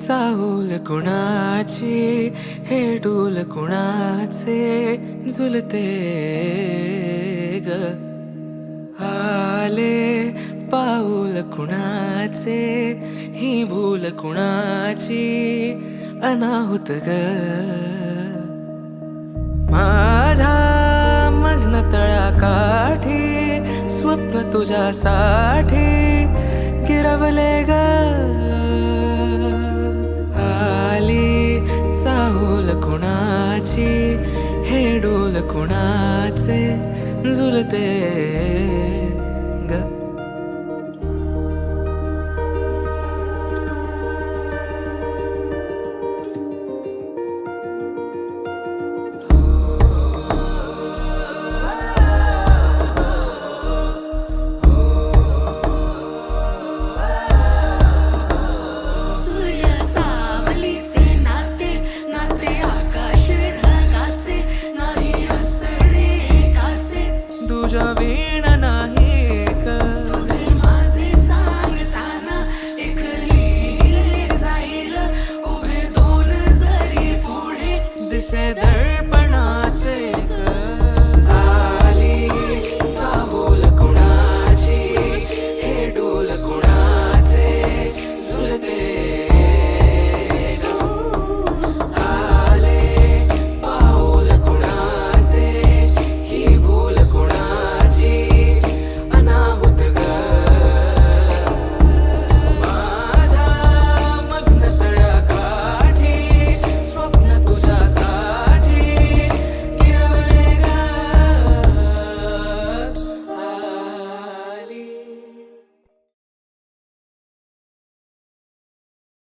चाहूल कुणाची हे डूल कुणाचे झुलते ग आले पाऊल कुणाचे ही भूल कुणाची अनाहुत ग माझ्या मग्न तळाकाठी स्वप्न तुझ्यासाठी गिरवले ग आली चाहूल कुणाची हे डोल कुणाचे झुलते